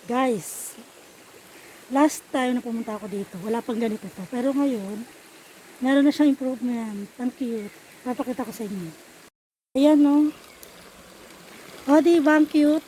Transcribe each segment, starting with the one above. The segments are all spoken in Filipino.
Guys, last time na pumunta ako dito, wala pang ganito to. Pero ngayon, meron na siyang improvement. Ang cute. Papakita ko sa inyo. Ayan, no? O, diba? Ang cute.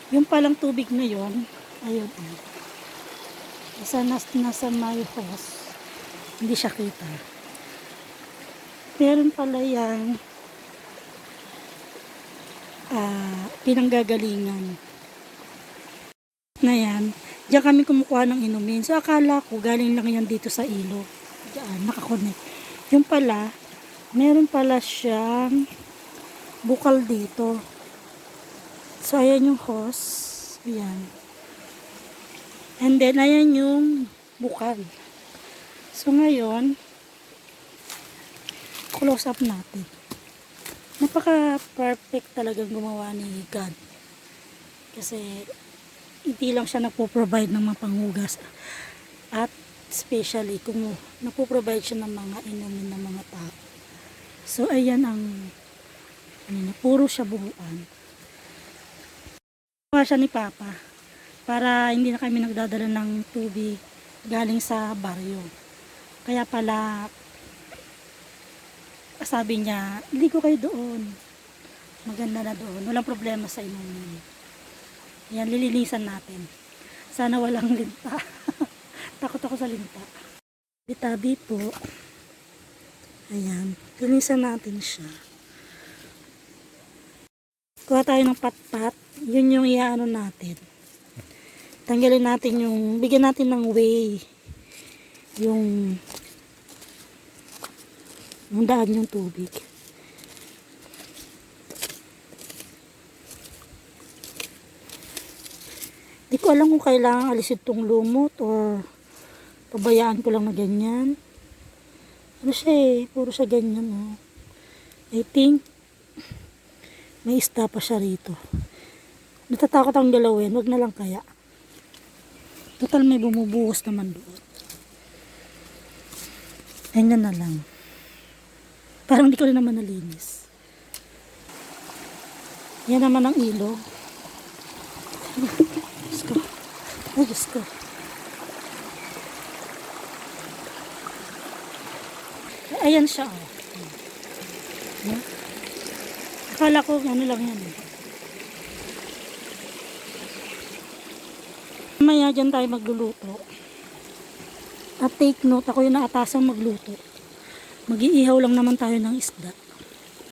Yung palang tubig na yon, ayun. Nasa may hose. Hindi siya kita. Meron pala yung pinanggagalingan na yan. Diyan kami kumukuha ng inumin. So akala ko galing lang yan dito sa ilog. Diyan, nakakonect. Yung pala, meron pala siyang bukal dito. So, ayan yung hose. Ayan. And then, ayan yung bukal. So, ngayon, close up natin. Napaka-perfect talagang gumawa ni God. Kasi, hindi lang siya nagpo-provide ng mga panghugas. At, especially, kung nagpo-provide siya ng mga inumin ng mga tao. So, ayan ang, puro siya buuan. Gawa siya ni Papa para hindi na kami nagdadala ng tubig galing sa baryo. Kaya pala sabi niya, ligo kayo doon, maganda na doon, walang problema sa inumin. Yan, lilinisan natin. Sana walang linta. Takot ako sa linta. Tabi po. Ayan, linisan natin siya. Kuha tayo ng patpat. Yun yung iaano natin. Tanggalin natin yung, bigyan natin ng way. Yung daan yung tubig. Di ko alam kung kailangan alisin tong lumot or pabayaan ko lang na ganyan. Ano siya eh, puro siya ganyan oh. I think may ista pa siya rito. Natatakot ang galawin, wag na lang kaya. Total may bumubuhos naman doon. Ganyan na lang. Parang di ko rin naman nalinis. Yan naman ang ilog. Diyos ko. Ay, Diyos ko. Ayan siya. Oh. Ayan. Akala ko ano lang yan eh. Mamaya dyan tayo magluluto. At take note, ako yung naatasang magluto. Mag-iihaw lang naman tayo ng isda.